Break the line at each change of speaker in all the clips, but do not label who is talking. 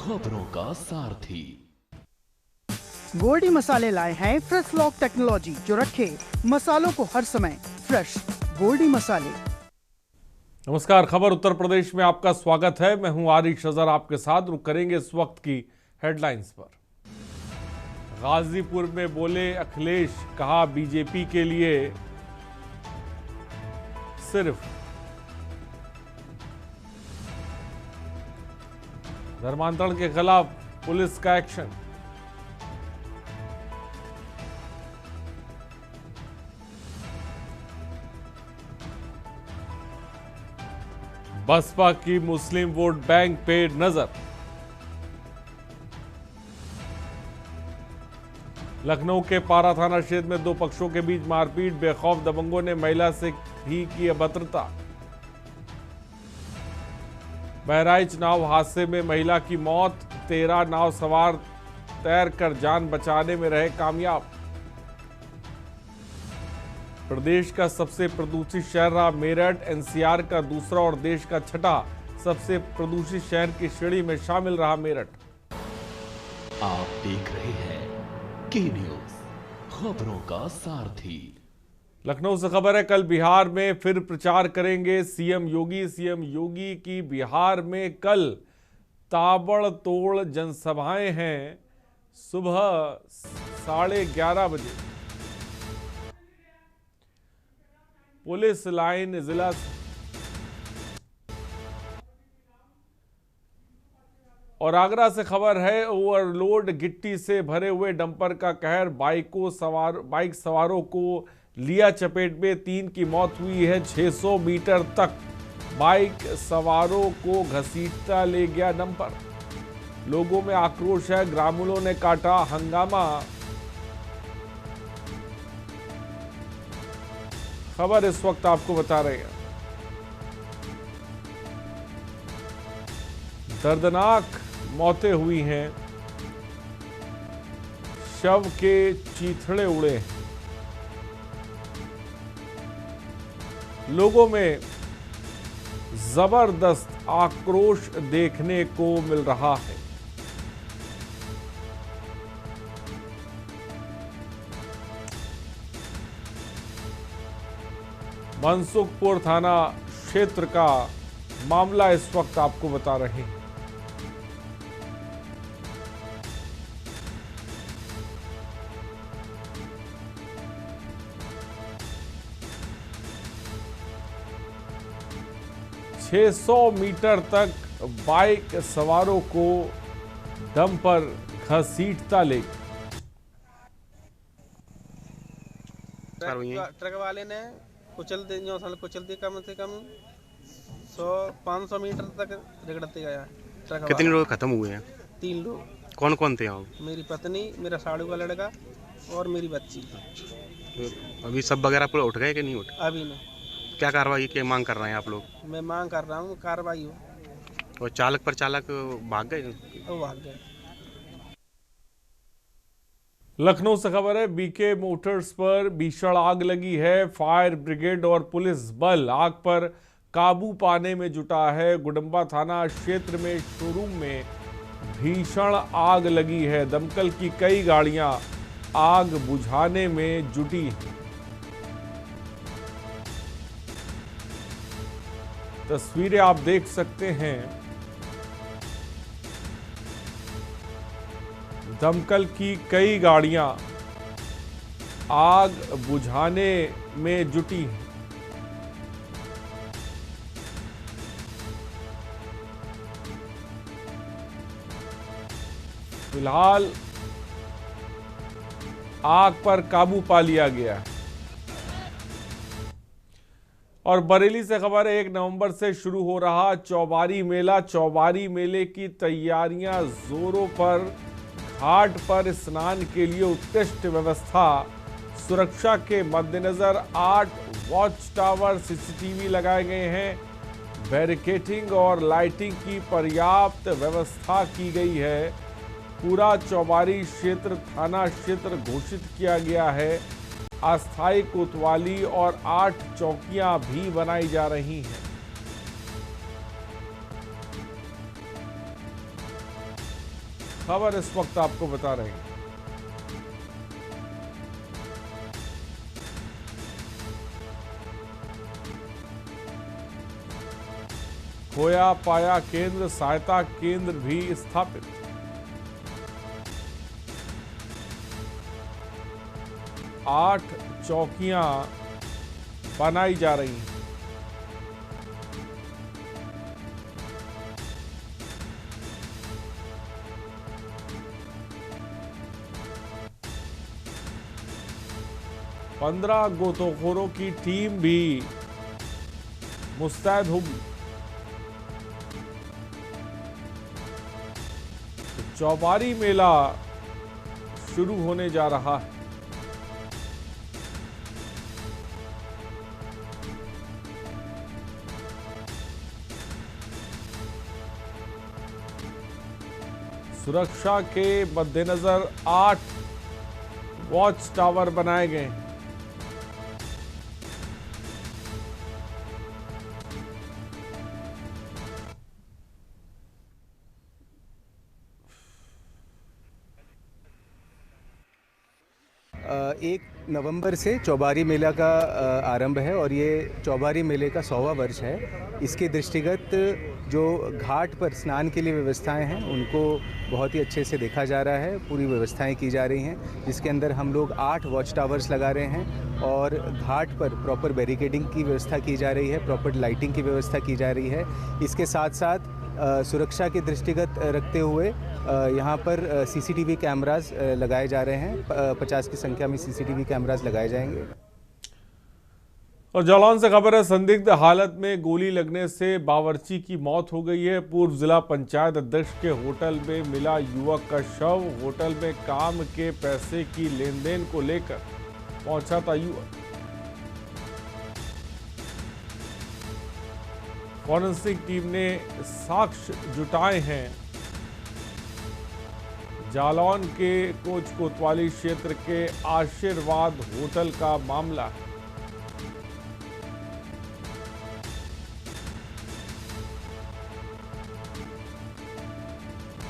खबरों का सारथी।
गोल्डी मसाले लाए हैं फ्रेश लॉक टेक्नोलॉजी जो रखे मसालों को हर समय फ्रेश। गोल्डी मसाले।
नमस्कार, खबर उत्तर प्रदेश में आपका स्वागत है। मैं हूं आरिश अजहर आपके साथ। रुक करेंगे इस वक्त की हेडलाइंस पर। गाजीपुर में बोले अखिलेश, कहा बीजेपी के लिए सिर्फ धर्मांतरण के खिलाफ पुलिस का एक्शन। बसपा की मुस्लिम वोट बैंक पे नजर। लखनऊ के पारा थाना क्षेत्र में दो पक्षों के बीच मारपीट, बेखौफ दबंगों ने महिला से भी की अभद्रता। बहराइच नाव हादसे में महिला की मौत, 13 नाव सवार तैरकर जान बचाने में रहे कामयाब। प्रदेश का सबसे प्रदूषित शहर रहा मेरठ, एनसीआर का दूसरा और देश का छठा सबसे प्रदूषित शहर की श्रेणी में शामिल रहा मेरठ।
आप देख रहे हैं के न्यूज, खबरों का सारथी।
लखनऊ से खबर है, कल बिहार में फिर प्रचार करेंगे सीएम योगी। सीएम योगी की बिहार में कल ताबड़तोड़ जनसभाएं हैं। सुबह 11:30 बजे पुलिस लाइन जिला और आगरा से खबर है, ओवरलोड गिट्टी से भरे हुए डंपर का कहर, बाइक सवारों को लिया चपेट में, 3 की मौत हुई है। 600 मीटर तक बाइक सवारों को घसीटता ले गया डंपर। लोगों में आक्रोश है, ग्रामीणों ने काटा हंगामा। खबर इस वक्त आपको बता रहे हैं। दर्दनाक मौतें हुई हैं, शव के चीथड़े उड़े हैं। लोगों में जबरदस्त आक्रोश देखने को मिल रहा है। मनसुखपुर थाना क्षेत्र का मामला इस वक्त आपको बता रहे हैं। छह 600 मीटर तक बाइक सवारों को डंपर घसीटता ले
ट्रक वाले ने कुचल दी कम से कम 100-500 मीटर तक रगड़ते गया ट्रक।
कितने लोग खत्म हुए हैं?
3 लोग।
कौन कौन थे यहाँ?
मेरी पत्नी, मेरा साड़ू का लड़का और मेरी बच्ची।
अभी सब वगैरह पूरे उठ गए कि नहीं उठ?
अभी नहीं।
क्या कार्रवाई की मांग कर रहे हैं आप लोग?
मैं मांग कर रहा हूँ कार्रवाई हो।
और चालक भाग गए?
वो भाग गए।
लखनऊ से खबर है, बीके मोटर्स पर भीषण आग लगी है। फायर ब्रिगेड और पुलिस बल आग पर काबू पाने में जुटा है। गुडम्बा थाना क्षेत्र में शोरूम में भीषण आग लगी है। दमकल की कई गाड़ियां आग बुझाने में जुटी हैं। तस्वीरें आप देख सकते हैं। दमकल की कई गाड़ियां आग बुझाने में जुटी हैं। फिलहाल आग पर काबू पा लिया गया है। और बरेली से खबर है, 1 नवंबर से शुरू हो रहा चौबारी मेला। चौबारी मेले की तैयारियां जोरों पर। घाट पर स्नान के लिए उत्कृष्ट व्यवस्था। सुरक्षा के मद्देनजर 8 वॉच टावर सीसीटीवी लगाए गए हैं। बैरिकेडिंग और लाइटिंग की पर्याप्त व्यवस्था की गई है। पूरा चौबारी क्षेत्र थाना क्षेत्र घोषित किया गया है। अस्थायी कोतवाली और 8 चौकियां भी बनाई जा रही हैं। खबर इस वक्त आपको बता रहे हैं। खोया पाया केंद्र सहायता केंद्र भी स्थापित। आठ चौकियां बनाई जा रही हैं। पंद्रह गोताखोरों की टीम भी मुस्तैद होगी। तो चौबारी मेला शुरू होने जा रहा है। सुरक्षा के मद्देनजर 8 वॉच टावर बनाए गए हैं।
एक नवंबर से चौबारी मेला का आरंभ है और ये चौबारी मेले का 100वां वर्ष है। इसके दृष्टिगत जो घाट पर स्नान के लिए व्यवस्थाएं हैं उनको बहुत ही अच्छे से देखा जा रहा है। पूरी व्यवस्थाएं की जा रही हैं, जिसके अंदर हम लोग 8 वॉच टावर्स लगा रहे हैं और घाट पर प्रॉपर बैरिकेडिंग की व्यवस्था की जा रही है, प्रॉपर लाइटिंग की व्यवस्था की जा रही है। इसके साथ साथ सुरक्षा के दृष्टिगत रखते हुए यहाँ पर सीसीटीवी कैमरास लगाए जा रहे हैं। 50 की संख्या में सीसीटीवी कैमरास लगाए जाएंगे।
और जालौन से खबर है, संदिग्ध हालत में गोली लगने से बावर्ची की मौत हो गई है। पूर्व जिला पंचायत अध्यक्ष के होटल में मिला युवक का शव। होटल में काम के पैसे की लेन देन को लेकर पहुंचा था युवक। फॉरेंसिक टीम ने साक्ष्य जुटाए हैं। जालौन के कोच कोतवाली क्षेत्र के आशीर्वाद होटल का मामला है।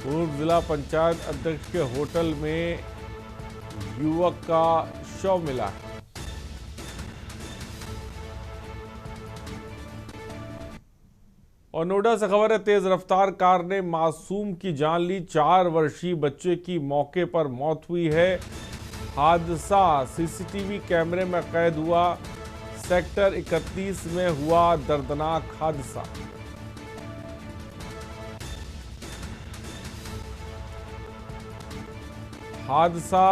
पूर्व जिला पंचायत अध्यक्ष के होटल में युवक का शव मिला है। और नोएडा से खबर है, तेज रफ्तार कार ने मासूम की जान ली। 4 वर्षीय बच्चे की मौके पर मौत हुई है। हादसा सीसीटीवी कैमरे में कैद हुआ। सेक्टर 31 में हुआ दर्दनाक हादसा। हादसा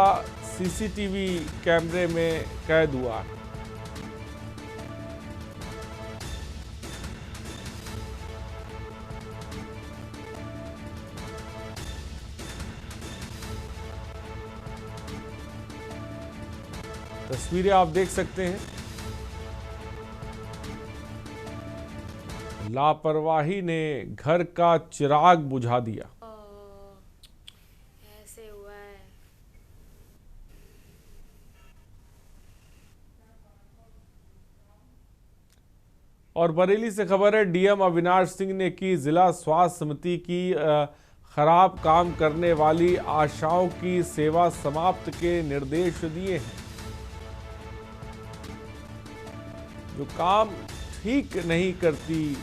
सीसीटीवी कैमरे में कैद हुआ है। तस्वीरें आप देख सकते हैं। लापरवाही ने घर का चिराग बुझा दिया।
ऐसे हुआ है।
और बरेली से खबर है, डीएम अविनाश सिंह ने की जिला स्वास्थ्य समिति की खराब काम करने वाली आशाओं की सेवा समाप्त के निर्देश दिए हैं। जो काम ठीक नहीं करती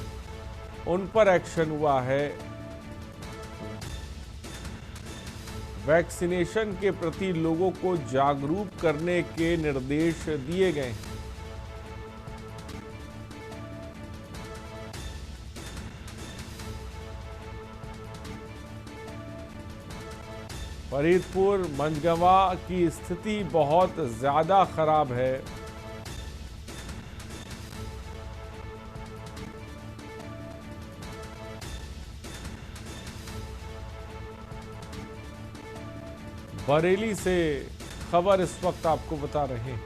उन पर एक्शन हुआ है। वैक्सीनेशन के प्रति लोगों को जागरूक करने के निर्देश दिए गए हैं। फरीदपुर मंझगवा की स्थिति बहुत ज्यादा खराब है। बरेली से खबर इस वक्त आपको बता रहे हैं।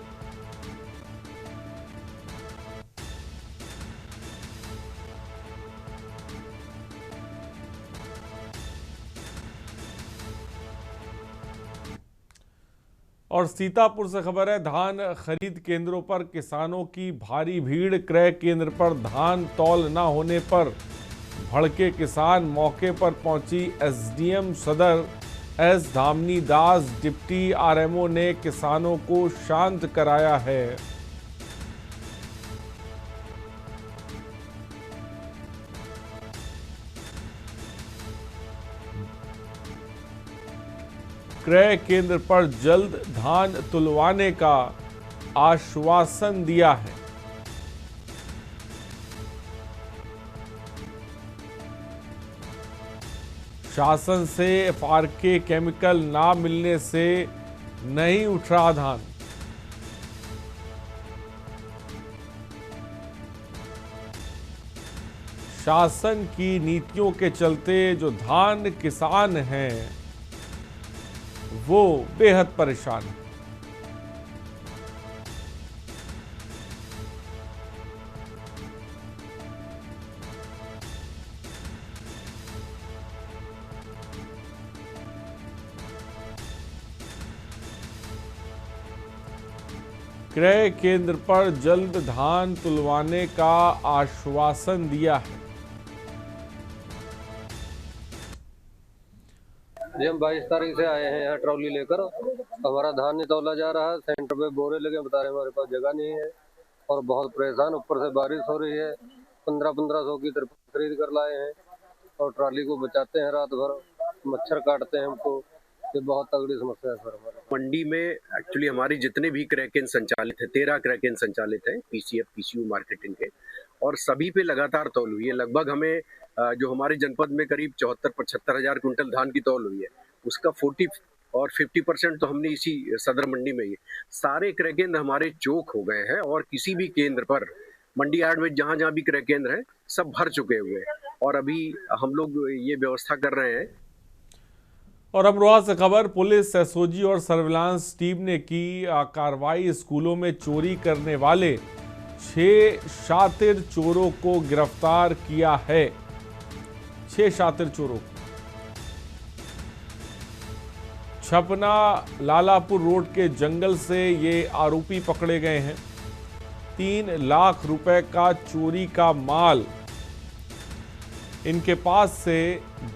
और सीतापुर से खबर है, धान खरीद केंद्रों पर किसानों की भारी भीड़। क्रय केंद्र पर धान तौल न होने पर भड़के किसान। मौके पर पहुंची एसडीएम सदर। एस धामनी दास डिप्टी आरएमओ ने किसानों को शांत कराया है। क्रय केंद्र पर जल्द धान तुलवाने का आश्वासन दिया है। शासन से एफआरके केमिकल ना मिलने से नहीं उठ रहा धान। शासन की नीतियों के चलते जो धान किसान हैं वो बेहद परेशान है। क्रय केंद्र पर जल्द धान तुलवाने का आश्वासन दिया है।
हम 22 तारीख से आए हैं यहाँ ट्रॉली लेकर। हमारा धान नहीं तौला जा रहा है। सेंटर पे बोरे लगे, बता रहे हमारे पास जगह नहीं है और बहुत परेशान। ऊपर से बारिश हो रही है। 1500 की तिरपाल खरीद कर लाए हैं और ट्रॉली को बचाते हैं रात भर। मच्छर काटते हैं हमको। ये बहुत तगड़ी समस्या है सर हमारे।
मंडी में एक्चुअली हमारी जितने भी क्रय केंद्र संचालित है, 13 क्रय केंद्र संचालित है पीसीएफ पीसीयू मार्केटिंग के, और सभी पे लगातार तौल हुई है। लगभग हमें जो हमारे जनपद में करीब 74-75 हजार क्विंटल धान की तौल हुई है, उसका 40 और 50% तो हमने इसी सदर मंडी में ही। सारे क्रय केंद्र हमारे चौक हो गए हैं और किसी भी केंद्र पर मंडी यार्ड में जहाँ जहाँ भी क्रय केंद्र है सब भर चुके हुए हैं और अभी हम लोग ये व्यवस्था कर रहे हैं।
और अमरोहा से खबर, पुलिस, एसओजी और सर्विलांस टीम ने की कार्रवाई। स्कूलों में चोरी करने वाले 6 शातिर चोरों को गिरफ्तार किया है। 6 शातिर चोरों को छपना लालापुर रोड के जंगल से ये आरोपी पकड़े गए हैं। 3 लाख रुपए का चोरी का माल इनके पास से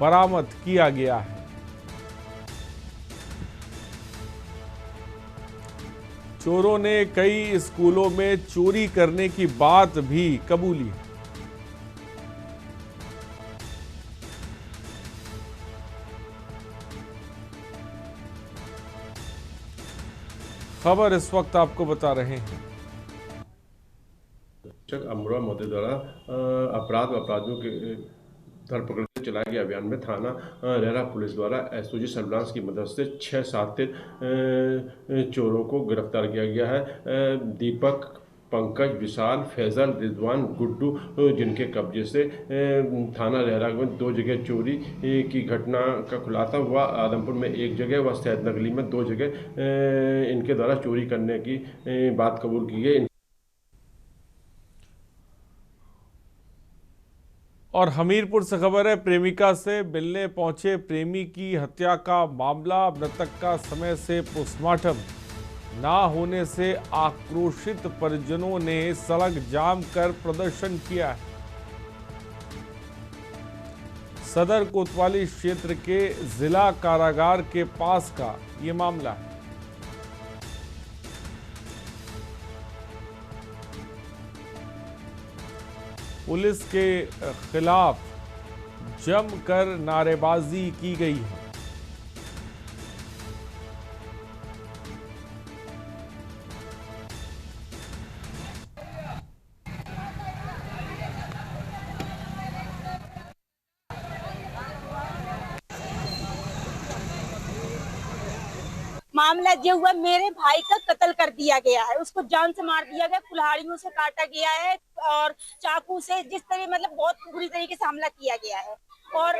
बरामद किया गया है। चोरों ने कई स्कूलों में चोरी करने की बात भी कबूली। खबर इस वक्त आपको बता रहे हैं।
अमरोहा महोदय द्वारा अपराध व अपराधियों के धरपकड़ से चलाए गए अभियान में थाना रेरा पुलिस द्वारा एसओजी सर्विलांस की मदद से 6 शातिर चोरों को गिरफ्तार किया गया है। दीपक, पंकज, विशाल, फैजल, रिजवान, गुड्डू, जिनके कब्जे से थाना रेरा में 2 जगह चोरी की घटना का खुलासा हुआ। आदमपुर में 1 जगह व सैद नगली में 2 जगह इनके द्वारा चोरी करने की बात कबूल की गई।
और हमीरपुर से खबर है, प्रेमिका से मिलने पहुंचे प्रेमी की हत्या का मामला। मृतक का समय से पोस्टमार्टम ना होने से आक्रोशित परिजनों ने सड़क जाम कर प्रदर्शन किया है। सदर कोतवाली क्षेत्र के जिला कारागार के पास का ये मामला है। पुलिस के खिलाफ जमकर नारेबाजी की गई है।
मामला जो हुआ, मेरे भाई का कत्ल कर दिया गया है। उसको जान से मार दिया गया, कुल्हाड़ियों से काटा गया है और चाकू से, जिस तरह मतलब बहुत बुरी तरीके से हमला किया गया है। और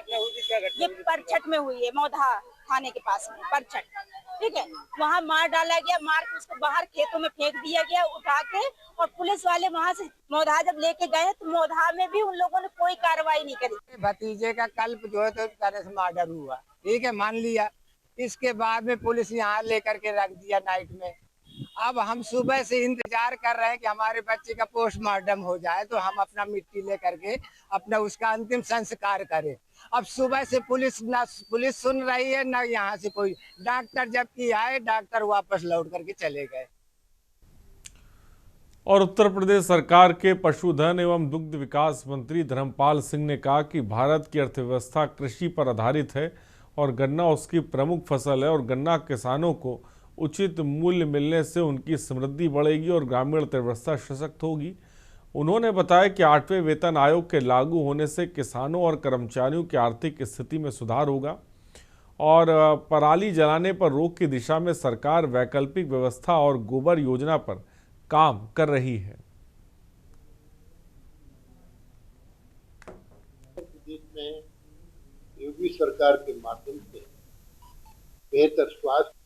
ये परछट में हुई है, मौधा थाने के पास में परछट, ठीक है। वहाँ मार डाला गया, मार के उसको बाहर खेतों में फेंक दिया गया उठा के। और पुलिस वाले वहाँ से मौधा जब लेके गए तो मौधा में भी उन लोगों ने कोई कार्रवाई नहीं करी।
भतीजे का कल जो है तो तरह से मर्डर हुआ, ठीक है, मान लिया। इसके बाद में पुलिस यहाँ लेकर के रख दिया नाइट में। अब हम सुबह से इंतजार कर रहे हैं कि हमारे बच्चे का पोस्टमार्टम हो जाए तो हम अपना मिट्टी लेकर के अपना उसका अंतिम संस्कार करें। अब सुबह से पुलिस सुन रही है, ना यहाँ से कोई डॉक्टर, जबकि आए डॉक्टर वापस लौट करके चले गए।
और उत्तर प्रदेश सरकार के पशुधन एवं दुग्ध विकास मंत्री धर्मपाल सिंह ने कहा कि भारत की अर्थव्यवस्था कृषि पर आधारित है और गन्ना उसकी प्रमुख फसल है और गन्ना किसानों को उचित मूल्य मिलने से उनकी समृद्धि बढ़ेगी और ग्रामीण अर्थव्यवस्था सशक्त होगी। उन्होंने बताया कि 8वें वेतन आयोग के लागू होने से किसानों और कर्मचारियों की आर्थिक स्थिति में सुधार होगा और पराली जलाने पर रोक की दिशा में सरकार वैकल्पिक व्यवस्था और गोबर योजना पर काम कर रही है।
प्रदेश में योगी सरकार के माध्यम से बेहतर स्वास्थ्य,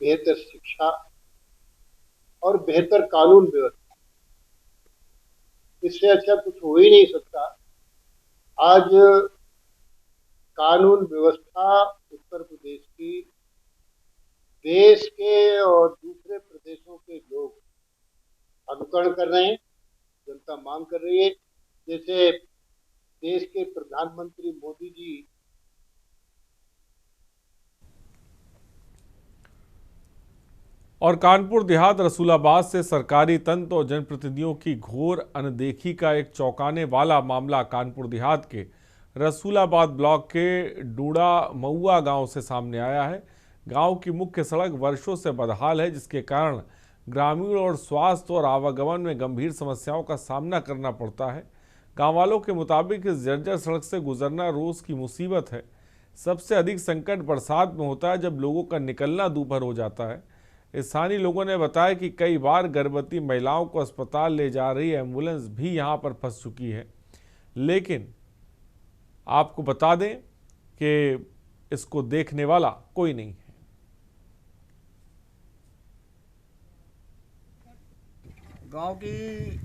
बेहतर शिक्षा और बेहतर कानून व्यवस्था, इससे अच्छा कुछ हो ही नहीं सकता। आज कानून व्यवस्था उत्तर प्रदेश की देश के और दूसरे प्रदेशों के लोग अनुकरण कर रहे हैं, जनता मांग कर रही है। जैसे देश के प्रधानमंत्री मोदी जी
और कानपुर देहात रसूलाबाद से सरकारी तंत्र और जनप्रतिनिधियों की घोर अनदेखी का एक चौंकाने वाला मामला कानपुर देहात के रसूलाबाद ब्लॉक के डूड़ा मऊआ गांव से सामने आया है। गांव की मुख्य सड़क वर्षों से बदहाल है, जिसके कारण ग्रामीण और स्वास्थ्य और आवागमन में गंभीर समस्याओं का सामना करना पड़ता है। गांव वालों के मुताबिक इस जर्जर सड़क से गुजरना रोज की मुसीबत है। सबसे अधिक संकट बरसात में होता है, जब लोगों का निकलना दोपहर हो जाता है। स्थानीय लोगों ने बताया कि कई बार गर्भवती महिलाओं को अस्पताल ले जा रही एम्बुलेंस भी यहां पर फंस चुकी है। लेकिन आपको बता दें कि इसको देखने वाला कोई नहीं है।
गांव की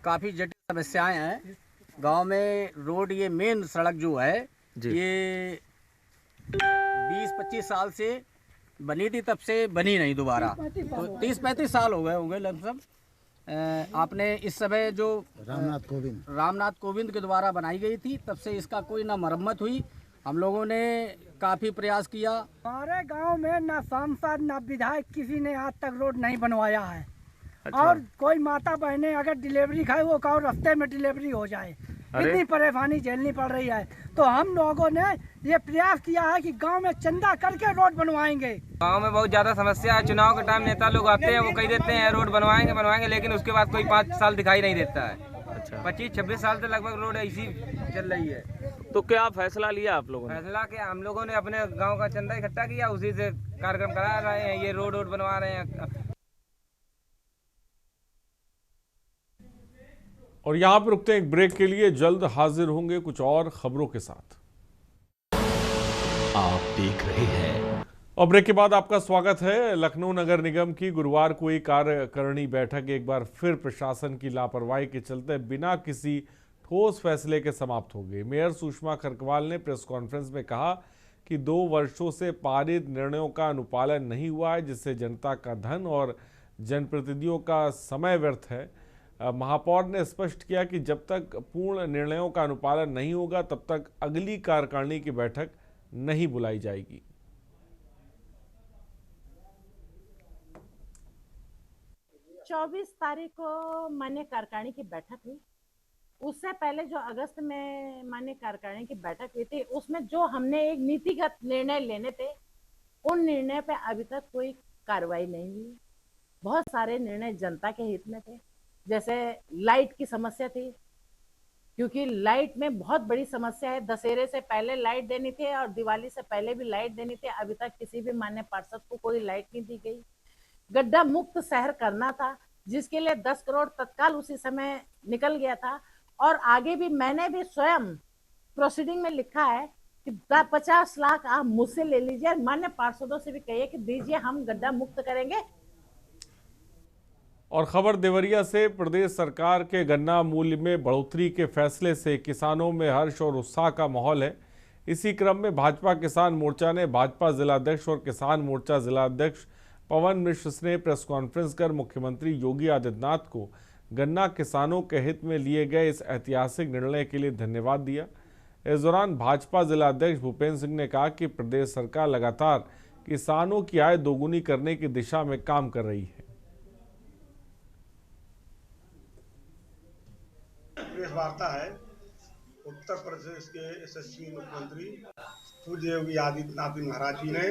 काफ़ी जटिल समस्याएं हैं। गांव में रोड, ये मेन सड़क जो है ये 20-25 साल से बनी थी, तब से बनी नहीं दोबारा। तो 30-35 साल हो गए होंगे लगभग। आपने इस समय जो रामनाथ कोविंद के द्वारा बनाई गई थी, तब से इसका कोई ना मरम्मत हुई। हम लोगों ने काफ़ी प्रयास किया।
हमारे गांव में ना सांसद ना विधायक किसी ने आज तक रोड नहीं बनवाया है।
अच्छा।
और कोई माता बहनें अगर डिलीवरी खाए, वो कहो रास्ते में डिलीवरी हो जाए, इतनी परेशानी झेलनी पड़ रही है। तो हम लोगों ने ये प्रयास किया है कि गांव में चंदा करके रोड बनवाएंगे।
गांव में बहुत ज्यादा समस्या है। चुनाव के टाइम नेता लोग आते हैं, वो कह देते हैं रोड बनवाएंगे, लेकिन उसके बाद कोई 5 साल दिखाई नहीं देता है। अच्छा। 25-26 साल से लगभग रोड ऐसी चल रही है।
तो क्या फैसला लिया आप लोगों ने?
फैसला क्या, हम लोगों ने अपने गाँव का चंदा इकट्ठा किया, उसी से कार्यक्रम करा रहे हैं, ये रोड बनवा रहे हैं।
और यहाँ पर रुकते हैं एक ब्रेक के लिए, जल्द हाजिर होंगे कुछ और खबरों के साथ।
आप देख रहे हैं
और ब्रेक के बाद आपका स्वागत है। लखनऊ नगर निगम की गुरुवार को एक कार्यकारिणी बैठक एक बार फिर प्रशासन की लापरवाही के चलते बिना किसी ठोस फैसले के समाप्त हो गई। मेयर सुषमा खरकवाल ने प्रेस कॉन्फ्रेंस में कहा कि 2 वर्षों से पारित निर्णयों का अनुपालन नहीं हुआ है, जिससे जनता का धन और जनप्रतिनिधियों का समय व्यर्थ है। महापौर ने स्पष्ट किया कि जब तक पूर्ण निर्णयों का अनुपालन नहीं होगा, तब तक अगली कार्यकारिणी की बैठक नहीं बुलाई जाएगी।
चौबीस तारीख को माननीय कार्यकारिणी की बैठक हुई। उससे पहले जो अगस्त में माननीय कार्यकारिणी की बैठक हुई थी, उसमें जो हमने एक नीतिगत निर्णय लेने थे, उन निर्णय पे अभी तक कोई कार्रवाई नहीं हुई। बहुत सारे निर्णय जनता के हित में थे, जैसे लाइट की समस्या थी, क्योंकि लाइट में बहुत बड़ी समस्या है। दशहरे से पहले लाइट देनी थी और दिवाली से पहले भी लाइट देनी थी, अभी तक किसी भी माननीय पार्षद को कोई लाइट नहीं दी गई। गड्ढा मुक्त शहर करना था, जिसके लिए 10 करोड़ तत्काल उसी समय निकल गया था। और आगे भी मैंने भी स्वयं प्रोसीडिंग में लिखा है कि 50 लाख आप मुझसे ले लीजिए, माननीय पार्षदों से भी कहिए कि दीजिए, हम गड्ढा मुक्त करेंगे।
और खबर देवरिया से, प्रदेश सरकार के गन्ना मूल्य में बढ़ोतरी के फैसले से किसानों में हर्ष और उत्साह का माहौल है। इसी क्रम में भाजपा किसान मोर्चा ने भाजपा जिलाध्यक्ष और किसान मोर्चा जिलाध्यक्ष पवन मिश्र ने प्रेस कॉन्फ्रेंस कर मुख्यमंत्री योगी आदित्यनाथ को गन्ना किसानों के हित में लिए गए इस ऐतिहासिक निर्णय के लिए धन्यवाद दिया। इस दौरान भाजपा जिला अध्यक्ष भूपेंद्र सिंह ने कहा कि प्रदेश सरकार लगातार किसानों की आय दोगुनी करने की दिशा में काम कर रही है।
प्रेस वार्ता है उत्तर प्रदेश के यशस्वी मुख्यमंत्री पूज्य योगी आदित्यनाथ महाराज जी ने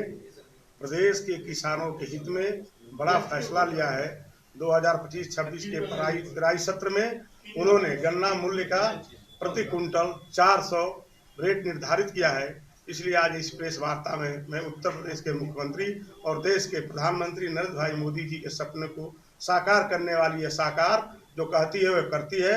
प्रदेश के किसानों के हित में बड़ा फैसला लिया है। 2025-26 के पेराई सत्र में उन्होंने गन्ना मूल्य का प्रति कुंटल 400 रेट निर्धारित किया है। इसलिए आज इस प्रेस वार्ता में मैं उत्तर प्रदेश के मुख्यमंत्री और देश के प्रधानमंत्री नरेंद्र भाई मोदी जी के सपने को साकार करने वाली है साकार जो कहती है वह करती है।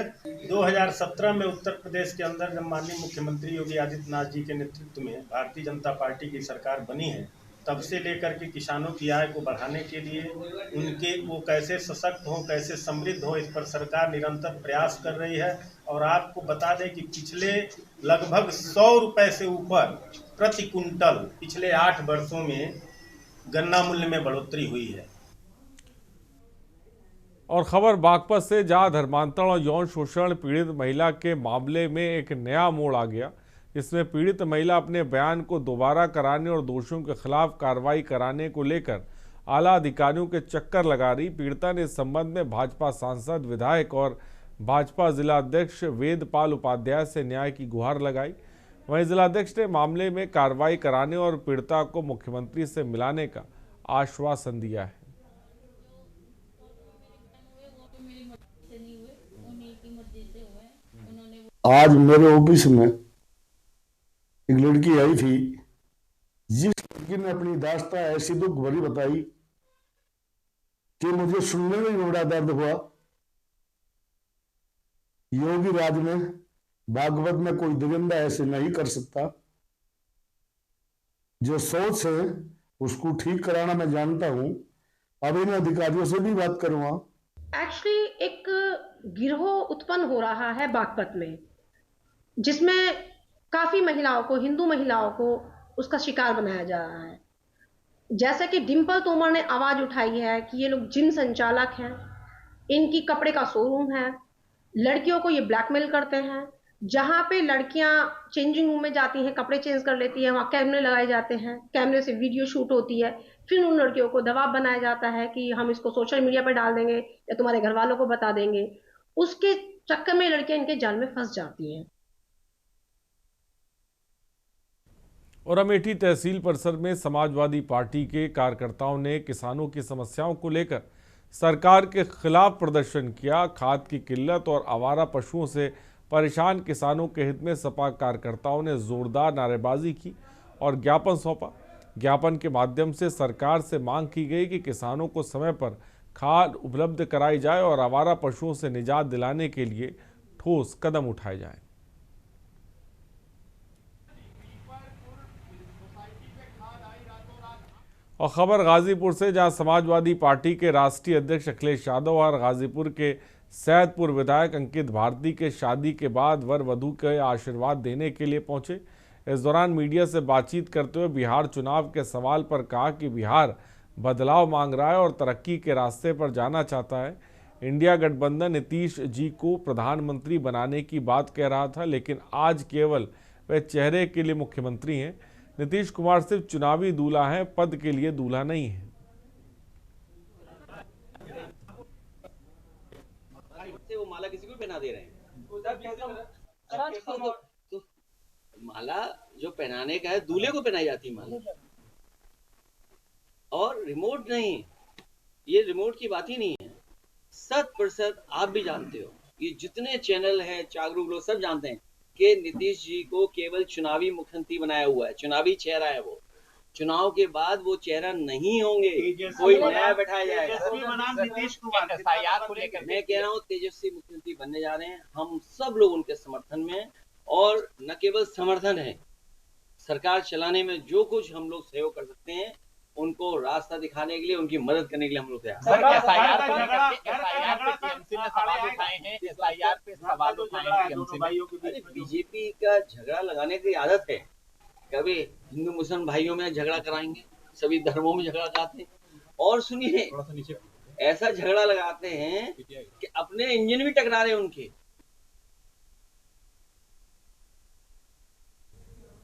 2017 में उत्तर प्रदेश के अंदर जब माननीय मुख्यमंत्री योगी आदित्यनाथ जी के नेतृत्व में भारतीय जनता पार्टी की सरकार बनी है, तब से लेकर के किसानों की आय को बढ़ाने के लिए उनके वो कैसे सशक्त हों, कैसे समृद्ध हों, इस पर सरकार निरंतर प्रयास कर रही है। और आपको बता दें कि पिछले लगभग 100 रुपये से ऊपर प्रति कुंटल पिछले 8 वर्षों में गन्ना मूल्य में बढ़ोतरी हुई है।
और खबर बागपत से, जहां धर्मांतरण और यौन शोषण पीड़ित महिला के मामले में एक नया मोड़ आ गया, जिसमें पीड़ित महिला अपने बयान को दोबारा कराने और दोषियों के खिलाफ कार्रवाई कराने को लेकर आला अधिकारियों के चक्कर लगा रही। पीड़िता ने इस संबंध में भाजपा सांसद, विधायक और भाजपा जिला अध्यक्ष वेदपाल उपाध्याय से न्याय की गुहार लगाई। वहीं जिलाध्यक्ष ने मामले में कार्रवाई कराने और पीड़िता को मुख्यमंत्री से मिलाने का आश्वासन दिया है।
आज मेरे ऑफिस में एक लड़की आई थी, जिस लड़की ने अपनी दास्तां ऐसी दुख भरी बताई कि मुझे सुनने में ही बड़ा दर्द हुआ। योगी राज में बागवत में कोई दरिंदा ऐसे नहीं कर सकता। जो सोच है उसको ठीक कराना मैं जानता हूं। अब इन अधिकारियों से भी बात करूंगा।
एक्चुअली एक गिरोह उत्पन्न हो रहा है बागपत में, जिसमें काफी महिलाओं को, हिंदू महिलाओं को उसका शिकार बनाया जा रहा है। जैसे कि डिंपल तोमर ने आवाज उठाई है कि ये लोग जिम संचालक हैं, इनकी कपड़े का शोरूम है, लड़कियों को ये ब्लैकमेल करते हैं। जहां पे लड़कियां चेंजिंग रूम में जाती हैं, कपड़े चेंज कर लेती हैं, वहां कैमरे लगाए जाते हैं, कैमरे से वीडियो शूट होती है। फिर उन लड़कियों को दबाव बनाया जाता है कि हम इसको सोशल मीडिया पर डाल देंगे या तुम्हारे घर वालों को बता देंगे। उसके चक्कर में लड़कियां इनके जाल में फंस जाती हैं।
और अमेठी तहसील परिसर में समाजवादी पार्टी के कार्यकर्ताओं ने किसानों की समस्याओं को लेकर सरकार के खिलाफ प्रदर्शन किया। खाद की किल्लत और आवारा पशुओं से परेशान किसानों के हित में सपा कार्यकर्ताओं ने जोरदार नारेबाजी की और ज्ञापन सौंपा। ज्ञापन के माध्यम से सरकार से मांग की गई कि किसानों को समय पर खाद उपलब्ध कराई जाए और आवारा पशुओं से निजात दिलाने के लिए ठोस कदम उठाए जाएं। और खबर गाजीपुर से, जहां समाजवादी पार्टी के राष्ट्रीय अध्यक्ष अखिलेश यादव और गाजीपुर के सैदपुर विधायक अंकित भारती के शादी के बाद वर वधू के आशीर्वाद देने के लिए पहुंचे। इस दौरान मीडिया से बातचीत करते हुए बिहार चुनाव के सवाल पर कहा कि बिहार बदलाव मांग रहा है और तरक्की के रास्ते पर जाना चाहता है। इंडिया गठबंधन नीतीश जी को प्रधानमंत्री बनाने की बात कह रहा था, लेकिन आज केवल वे चेहरे के लिए मुख्यमंत्री हैं। नीतीश कुमार सिर्फ चुनावी दूल्हा हैं, पद के लिए दूल्हा नहीं है।
वो माला किसी को पहना दे रहे हैं। तो माला जो पहनाने का है दूल्हे को पहनाई जाती है माला, और रिमोट नहीं। ये रिमोट की बात ही नहीं है। 100% आप भी जानते हो, ये जितने चैनल हैं, जागरूक लोग सब जानते हैं कि नीतीश जी को केवल चुनावी मुख्यमंत्री बनाया हुआ है। चुनावी चेहरा है वो। चुनाव के बाद वो चेहरा नहीं होंगे, कोई नया बैठाया जाएगा। नीतीश कुमार को लेकर मैं कह रहा हूँ तेजस्वी मुख्यमंत्री बनने जा रहे हैं। हम सब लोग उनके समर्थन में, और न केवल समर्थन है, सरकार चलाने में जो कुछ हम लोग सहयोग कर सकते हैं उनको रास्ता दिखाने के लिए, उनकी मदद करने के लिए हम लोग तैयार हैं। बीजेपी का झगड़ा लगाने की आदत है। कभी हिंदू मुस्लिम भाइयों में झगड़ा कराएंगे, सभी धर्मों में झगड़ा कराते हैं, और सुनिए ऐसा झगड़ा लगाते हैं कि अपने इंजन भी टकरा रहे हैं उनके।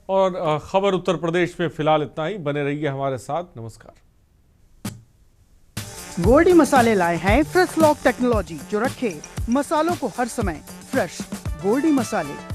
और खबर उत्तर प्रदेश में फिलहाल इतना ही। बने रहिए हमारे साथ। नमस्कार।
गोल्डी मसाले लाए हैं फ्रेश लॉक टेक्नोलॉजी, जो रखे मसालों को हर समय फ्रेश। गोल्डी मसाले